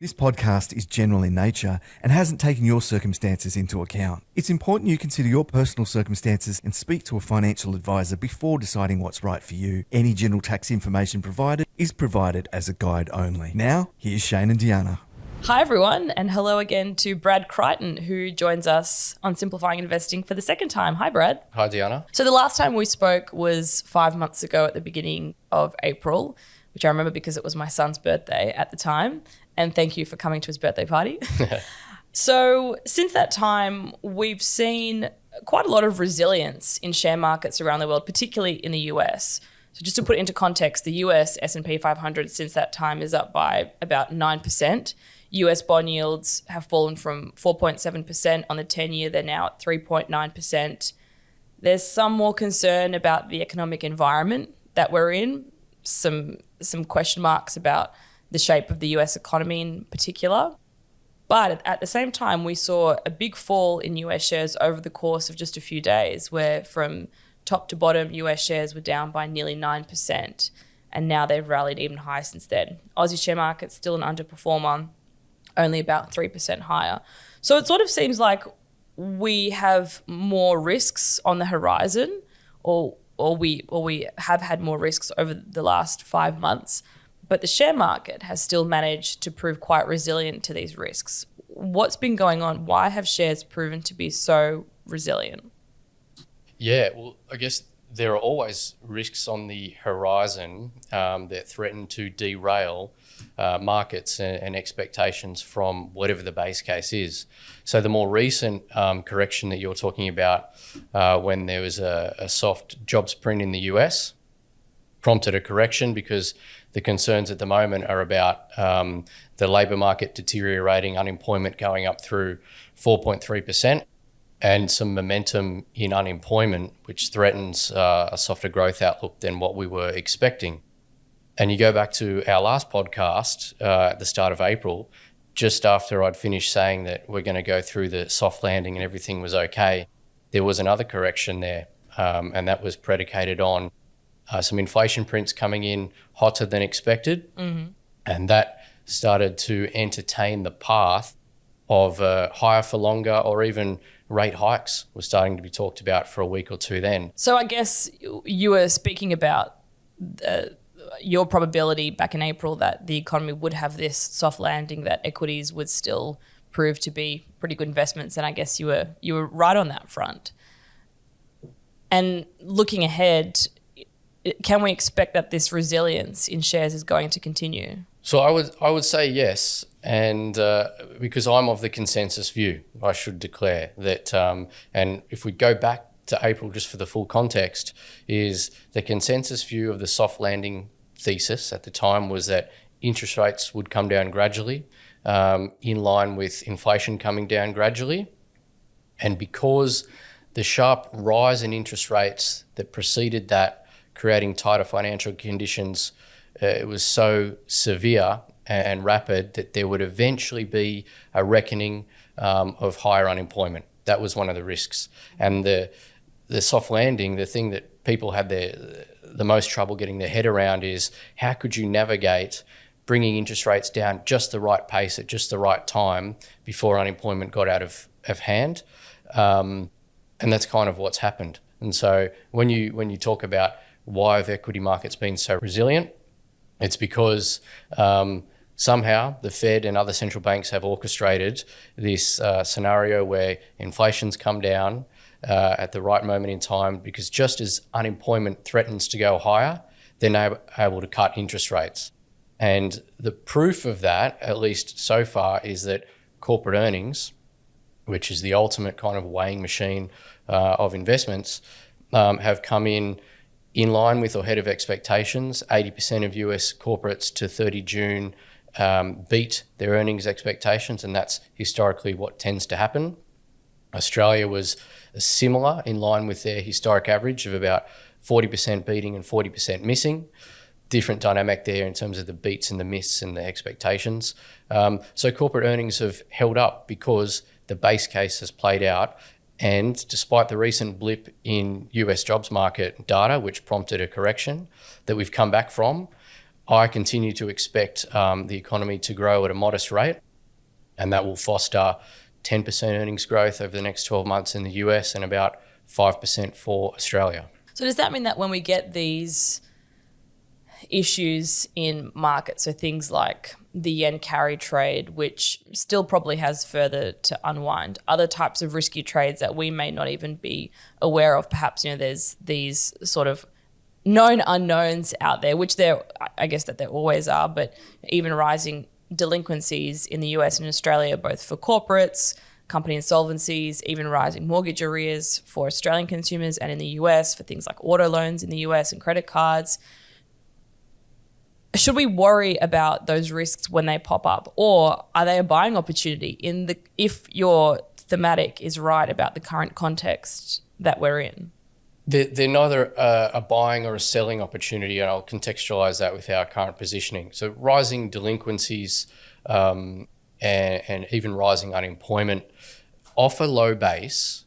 This podcast is general in nature and hasn't taken your circumstances into account. It's important you consider your personal circumstances and speak to a financial advisor before deciding what's right for you. Any general tax information provided is provided as a guide only. Now, here's Shane and Deanna. Hi everyone, and hello again to Brad Creighton, who joins us on Simplifying Investing for the second time. Hi Brad. Hi Deanna. So the last time we spoke was 5 months ago at the beginning of April, which I remember because it was my son's birthday at the time. And thank you for coming to his birthday party. So since that time, we've seen quite a lot of resilience in share markets around the world, particularly in the US. So just to put it into context, the US S&P 500 since that time is up by about 9%. US bond yields have fallen from 4.7% on the 10-year. They're now at 3.9%. There's some more concern about the economic environment that we're in, some question marks about the shape of the US economy in particular. But at the same time, we saw a big fall in US shares over the course of just a few days, where from top to bottom, US shares were down by nearly 9%. And now they've rallied even higher since then. Aussie share market's still an underperformer, only about 3% higher. So it sort of seems like we have more risks on the horizon, or we have had more risks over the last 5 months. But the share market has still managed to prove quite resilient to these risks. What's been going on? Why have shares proven to be so resilient? Yeah, well, I guess there are always risks on the horizon that threaten to derail markets and expectations from whatever the base case is. So the more recent correction that you're talking about, when there was a soft jobs print in the US, prompted a correction because the concerns at the moment are about the labour market deteriorating, unemployment going up through 4.3%, and some momentum in unemployment, which threatens a softer growth outlook than what we were expecting. And you go back to our last podcast at the start of April, just after I'd finished saying that we're going to go through the soft landing and everything was okay, there was another correction there, and that was predicated on some inflation prints coming in hotter than expected. Mm-hmm. And that started to entertain the path of higher for longer, or even rate hikes were starting to be talked about for a week or two then. So I guess you were speaking about your probability back in April that the economy would have this soft landing, that equities would still prove to be pretty good investments. And I guess you were right on that front. And looking ahead, can we expect that this resilience in shares is going to continue? So I would say yes, and because I'm of the consensus view, I should declare that, and if we go back to April just for the full context, is the consensus view of the soft landing thesis at the time was that interest rates would come down gradually, in line with inflation coming down gradually, and because the sharp rise in interest rates that preceded that, creating tighter financial conditions, it was so severe and rapid that there would eventually be a reckoning of higher unemployment. That was one of the risks. And the soft landing, the thing that people had the most trouble getting their head around is, how could you navigate bringing interest rates down just the right pace at just the right time before unemployment got out of hand? And that's kind of what's happened. And so when you talk about why have equity markets been so resilient, it's because somehow the Fed and other central banks have orchestrated this scenario where inflation's come down at the right moment in time, because just as unemployment threatens to go higher, they're now able to cut interest rates. And the proof of that, at least so far, is that corporate earnings, which is the ultimate kind of weighing machine of investments, have come in line with or ahead of expectations. 80% of US corporates to 30 June beat their earnings expectations, and that's historically what tends to happen. Australia was similar, in line with their historic average of about 40% beating and 40% missing. Different dynamic there in terms of the beats and the misses and the expectations. So corporate earnings have held up because the base case has played out. And despite the recent blip in US jobs market data, which prompted a correction that we've come back from, I continue to expect the economy to grow at a modest rate, and that will foster 10% earnings growth over the next 12 months in the US and about 5% for Australia. So does that mean that when we get these issues in markets, so things like the yen carry trade, which still probably has further to unwind, other types of risky trades that we may not even be aware of, perhaps, there's these sort of known unknowns out there, which I guess that there always are, but even rising delinquencies in the US and Australia, both for corporates, company insolvencies, even rising mortgage arrears for Australian consumers, and in the US for things like auto loans in the US and credit cards. Should we worry about those risks when they pop up, or are they a buying opportunity if your thematic is right about the current context that we're in? They're neither a buying or a selling opportunity, and I'll contextualize that with our current positioning. So rising delinquencies and even rising unemployment off a low base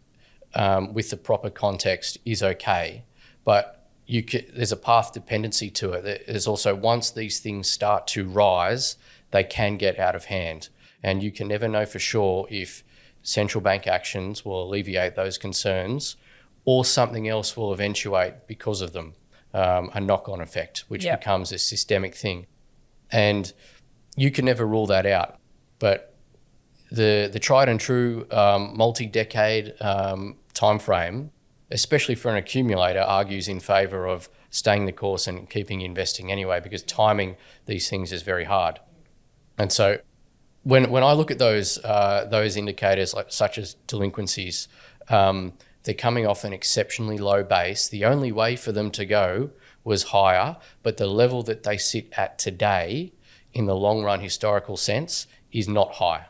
with the proper context is okay, but there's a path dependency to it. There's also, once these things start to rise, they can get out of hand, and you can never know for sure if central bank actions will alleviate those concerns or something else will eventuate because of them, a knock-on effect, which becomes a systemic thing. And you can never rule that out. But the tried and true multi-decade time frame, especially for an accumulator, argues in favour of staying the course and keeping investing anyway, because timing these things is very hard. And so when I look at those indicators, such as delinquencies, they're coming off an exceptionally low base. The only way for them to go was higher, but the level that they sit at today, in the long run historical sense, is not high.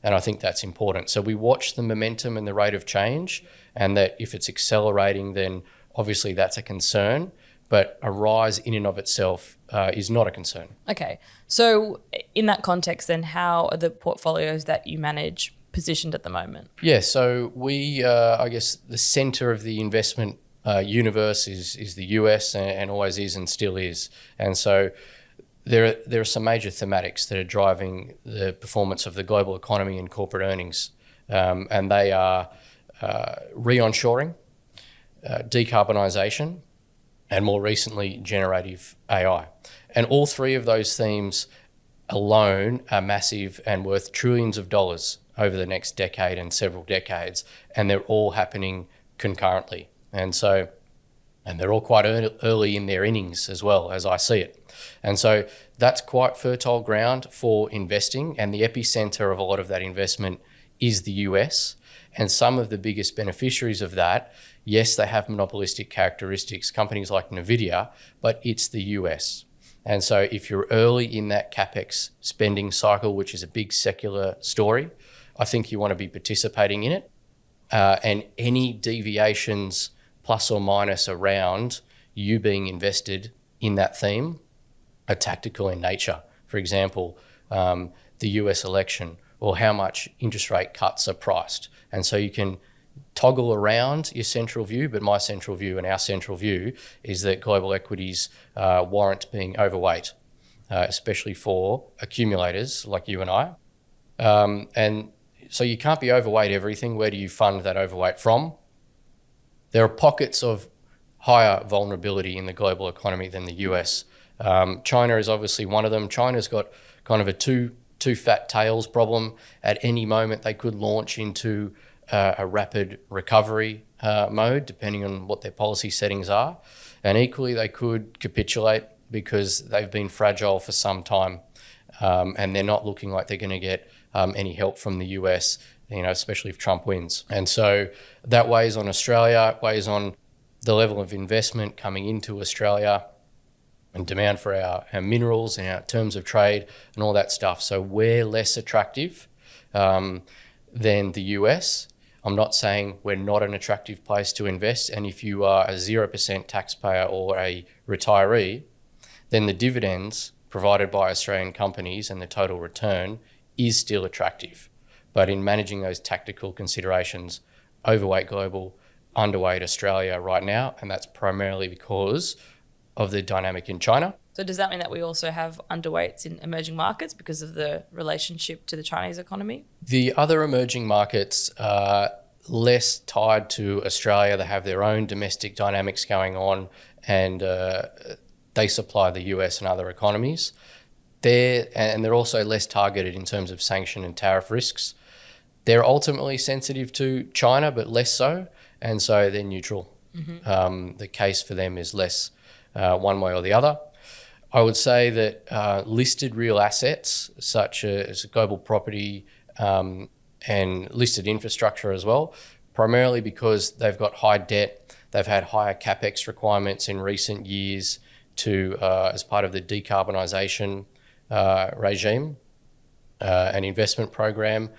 And I think that's important. So we watch the momentum and the rate of change, and that if it's accelerating, then obviously that's a concern, but a rise in and of itself is not a concern. Okay. So in that context, then how are the portfolios that you manage positioned at the moment? Yeah, so we, I guess the center of the investment universe is the US, and always is and still is. And so there are some major thematics that are driving the performance of the global economy and corporate earnings. And they are re-onshoring, decarbonisation, and more recently, generative AI. And all three of those themes alone are massive and worth trillions of dollars over the next decade and several decades, and they're all happening concurrently. And they're all quite early in their innings as well, as I see it. And so that's quite fertile ground for investing, and the epicenter of a lot of that investment is the US. And some of the biggest beneficiaries of that, yes, they have monopolistic characteristics, companies like Nvidia, but it's the US. And so if you're early in that CapEx spending cycle, which is a big secular story, I think you want to be participating in it. And any deviations plus or minus around you being invested in that theme are tactical in nature. For example, the US election, or how much interest rate cuts are priced. And so you can toggle around your central view, but my central view and our central view is that global equities warrant being overweight, especially for accumulators like you and I. And so you can't be overweight everything. Where do you fund that overweight from? There are pockets of higher vulnerability in the global economy than the US. China is obviously one of them. China's got kind of a two fat tails problem. At any moment, they could launch into a rapid recovery mode, depending on what their policy settings are. And equally, they could capitulate because they've been fragile for some time, and they're not looking like they're going to get any help from the US, especially if Trump wins. And so that weighs on Australia, weighs on the level of investment coming into Australia and demand for our minerals and our terms of trade and all that stuff. So we're less attractive than the US. I'm not saying we're not an attractive place to invest. And if you are a 0% taxpayer or a retiree, then the dividends provided by Australian companies and the total return is still attractive. But in managing those tactical considerations, overweight global, underweight Australia right now, and that's primarily because of the dynamic in China. So does that mean that we also have underweights in emerging markets because of the relationship to the Chinese economy? The other emerging markets are less tied to Australia. They have their own domestic dynamics going on, and they supply the US and other economies. They're also less targeted in terms of sanction and tariff risks. They're ultimately sensitive to China, but less so, and so they're neutral. The case for them is less one way or the other. I would say that listed real assets, such as global property and listed infrastructure as well, primarily because they've got high debt, they've had higher capex requirements in recent years as part of the decarbonisation regime and investment program.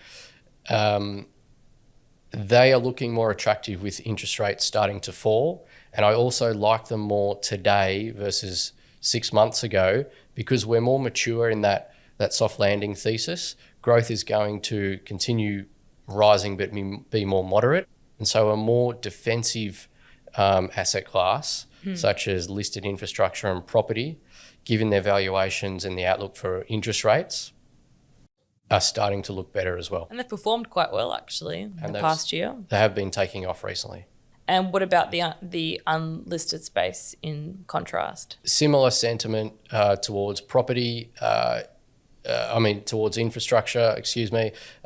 They are looking more attractive with interest rates starting to fall. And I also like them more today versus 6 months ago because we're more mature in that soft landing thesis. Growth is going to continue rising but be more moderate. And so a more defensive asset class, such as listed infrastructure and property, given their valuations and the outlook for interest rates, are starting to look better as well. And they've performed quite well, actually, in the past year. They have been taking off recently. And what about the unlisted space in contrast? Similar sentiment towards property, towards infrastructure,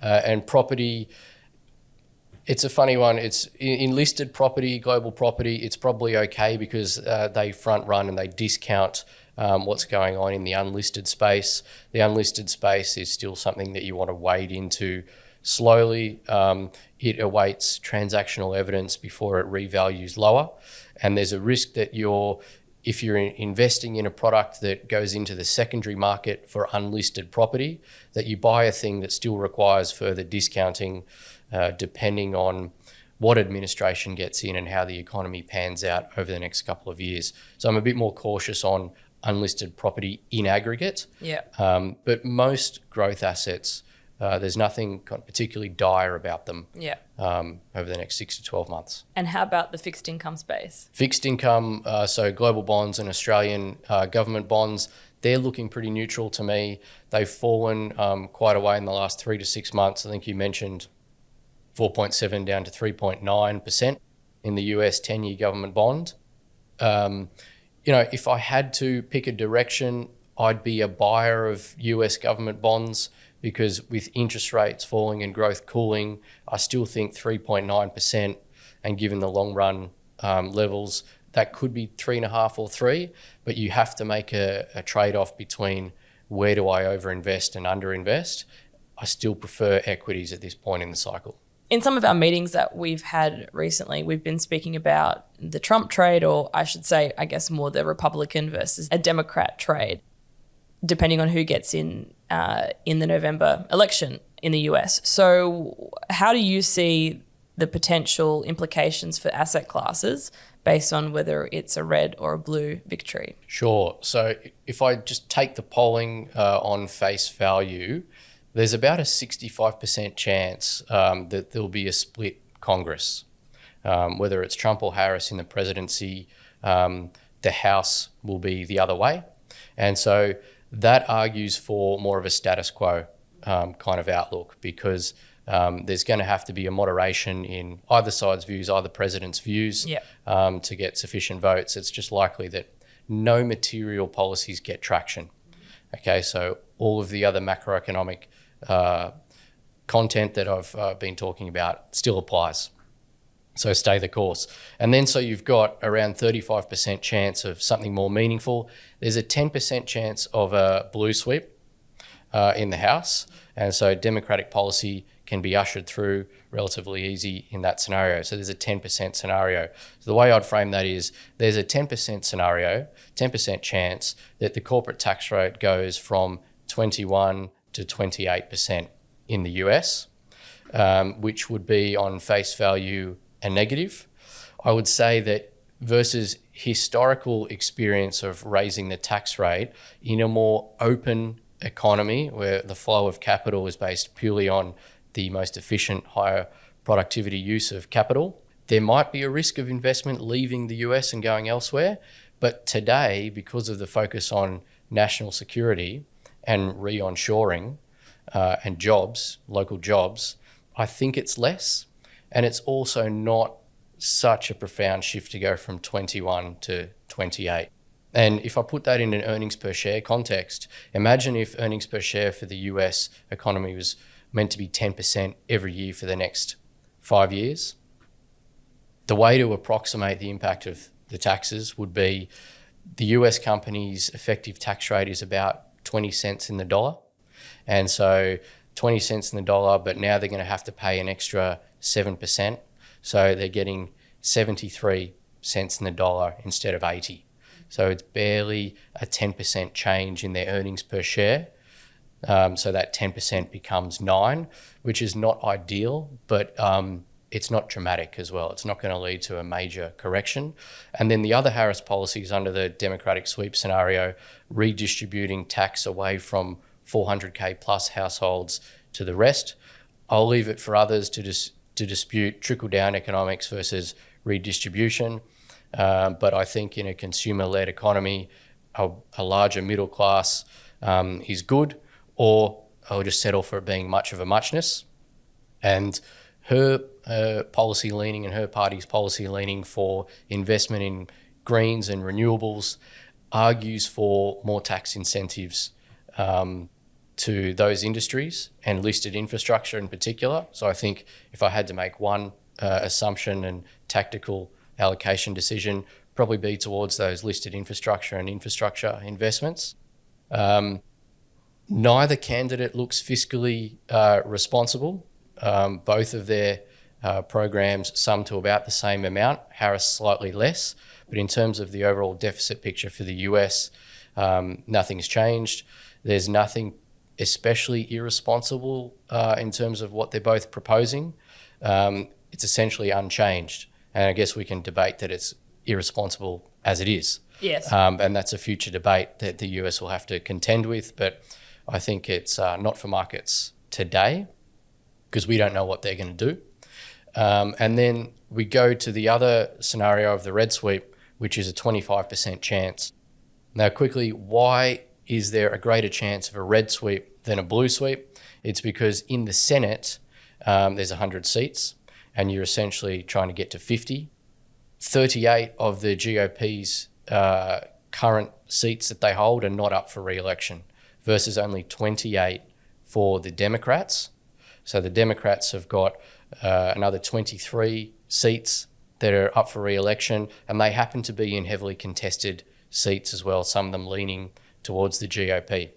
and property. It's a funny one. It's in listed property, global property, it's probably okay because they front run and they discount what's going on in the unlisted space. The unlisted space is still something that you want to wade into slowly. It awaits transactional evidence before it revalues lower. And there's a risk that if you're investing in a product that goes into the secondary market for unlisted property, that you buy a thing that still requires further discounting depending on what administration gets in and how the economy pans out over the next couple of years. So I'm a bit more cautious on unlisted property in aggregate. Yeah. But most growth assets, there's nothing particularly dire about them over the next 6 to 12 months. And how about the fixed income space? Fixed income, so global bonds and Australian government bonds, they're looking pretty neutral to me. They've fallen quite a way in the last 3 to 6 months. I think you mentioned 4.7 down to 3.9% in the US 10-year government bond. If I had to pick a direction, I'd be a buyer of US government bonds because with interest rates falling and growth cooling, I still think 3.9%, and given the long run levels, that could be 3.5 or 3, but you have to make a trade-off between where do I overinvest and underinvest. I still prefer equities at this point in the cycle. In some of our meetings that we've had recently, we've been speaking about the Trump trade, or I should say, I guess more the Republican versus a Democrat trade, depending on who gets in the November election in the US. So how do you see the potential implications for asset classes based on whether it's a red or a blue victory? Sure. So if I just take the polling on face value, there's about a 65% chance that there'll be a split Congress. Whether it's Trump or Harris in the presidency, the House will be the other way. And so that argues for more of a status quo kind of outlook because there's going to have to be a moderation in either side's views, either president's views to get sufficient votes. It's just likely that no material policies get traction. Okay, so all of the other macroeconomic content that I've been talking about still applies. So stay the course. And then so you've got around 35% chance of something more meaningful. There's a 10% chance of a blue sweep in the House. And so democratic policy can be ushered through relatively easy in that scenario. So there's a 10% scenario. So the way I'd frame that is there's a 10% scenario, 10% chance that the corporate tax rate goes from 21 to 28% in the US, which would be on face value a negative. I would say that versus historical experience of raising the tax rate in a more open economy where the flow of capital is based purely on the most efficient, higher productivity use of capital, there might be a risk of investment leaving the US and going elsewhere. But today, because of the focus on national security and re-onshoring and jobs, local jobs, I think it's less. And it's also not such a profound shift to go from 21 to 28. And if I put that in an earnings per share context, imagine if earnings per share for the US economy was meant to be 10% every year for the next 5 years. The way to approximate the impact of the taxes would be the US company's effective tax rate is about 20 cents in the dollar. And so 20 cents in the dollar, but now they're going to have to pay an extra 7%. So they're getting 73 cents in the dollar instead of 80. So it's barely a 10% change in their earnings per share. So that 10% becomes 9, which is not ideal, but it's not dramatic as well. It's not going to lead to a major correction. And then the other Harris policies under the Democratic sweep scenario, redistributing tax away from 400K plus households to the rest. I'll leave it for others to dispute trickle-down economics versus redistribution. But I think in a consumer-led economy, a larger middle class is good, or I'll just settle for it being much of a muchness. And her policy leaning and her party's policy leaning for investment in greens and renewables argues for more tax incentives to those industries and listed infrastructure in particular. So I think if I had to make one assumption and tactical allocation decision, probably be towards those listed infrastructure and infrastructure investments. Neither candidate looks fiscally responsible. Both of their programs sum to about the same amount, Harris slightly less. But in terms of the overall deficit picture for the US, nothing's changed. There's nothing especially irresponsible in terms of what they're both proposing. It's essentially unchanged. And I guess we can debate that it's irresponsible as it is. Yes. And that's a future debate that the US will have to contend with. But I think it's not for markets today because we don't know what they're going to do. And then we go to the other scenario of the red sweep, which is a 25% chance. Now, quickly, why is there a greater chance of a red sweep than a blue sweep? It's because in the Senate, there's 100 seats, and you're essentially trying to get to 50. 38 of the GOP's current seats that they hold are not up for re-election, versus only 28 for the Democrats. So the Democrats have got another 23 seats that are up for re-election, and they happen to be in heavily contested seats as well, some of them leaning towards the GOP.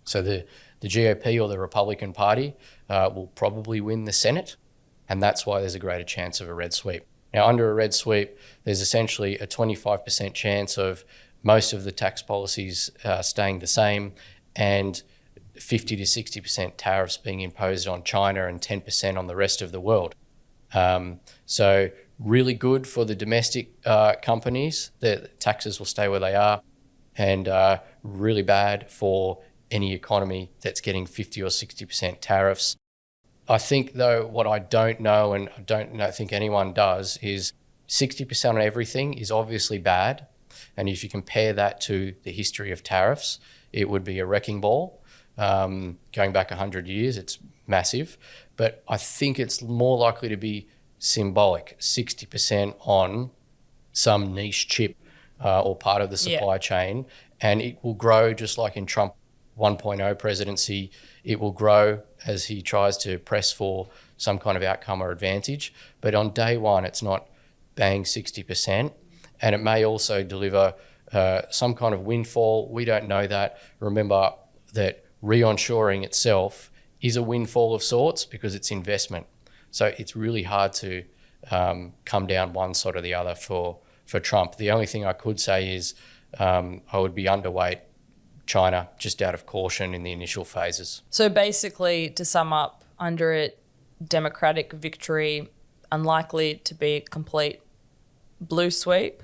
So the GOP or the Republican Party will probably win the Senate, and that's why there's a greater chance of a red sweep. Now, under a red sweep, there's essentially a 25% chance of most of the tax policies staying the same and 50 to 60% tariffs being imposed on China and 10% on the rest of the world. So really good for the domestic companies. The taxes will stay where they are, and really bad for any economy that's getting 50 or 60% tariffs. I think, though, what I don't know, and I don't think anyone does, is 60% on everything is obviously bad. And if you compare that to the history of tariffs, it would be a wrecking ball. Going back 100 years, it's massive. But I think it's more likely to be symbolic, 60% on some niche chip or part of the supply chain. And it will grow just like in Trump 1.0 presidency. It will grow as he tries to press for some kind of outcome or advantage. But on day one, it's not bang 60%. And it may also deliver some kind of windfall. We don't know that. Remember that re-onshoring itself is a windfall of sorts because it's investment. So it's really hard to come down one side or the other for Trump. The only thing I could say is I would be underweight China just out of caution in the initial phases. So basically, to sum up, under it, Democratic victory, unlikely to be a complete blue sweep.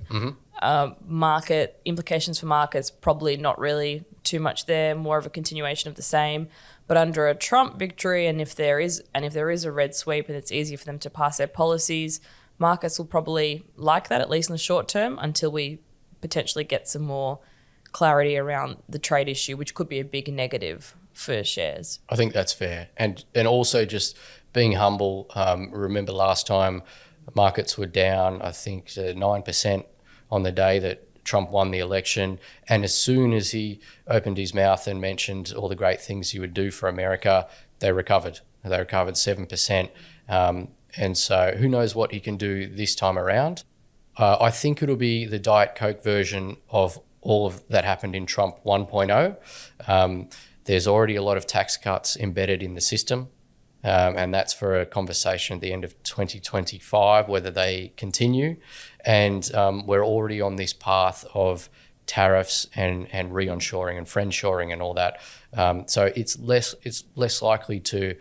Market implications for markets, probably not really too much there, more of a continuation of the same. But under a Trump victory, and if there is a red sweep and it's easier for them to pass their policies, markets will probably like that, at least in the short term, until we potentially get some more clarity around the trade issue, which could be a big negative for shares. I think that's fair. And also just being humble. Remember last time markets were down, I think 9% on the day that Trump won the election. And as soon as he opened his mouth and mentioned all the great things he would do for America, they recovered. They recovered 7%. And so who knows what he can do this time around. I think it'll be the Diet Coke version of all of that happened in Trump 1.0. There's already a lot of tax cuts embedded in the system. And that's for a conversation at the end of 2025, whether they continue. And we're already on this path of tariffs and re-onshoring and friendshoring and all that. So it's less likely to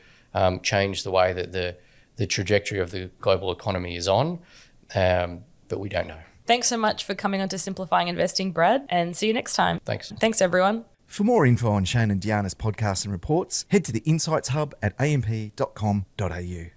change the way that the trajectory of the global economy is on, but we don't know. Thanks so much for coming on to Simplifying Investing, Brad, and see you next time. Thanks. Thanks, everyone. For more info on Shane and Diana's podcasts and reports, head to the Insights Hub at amp.com.au.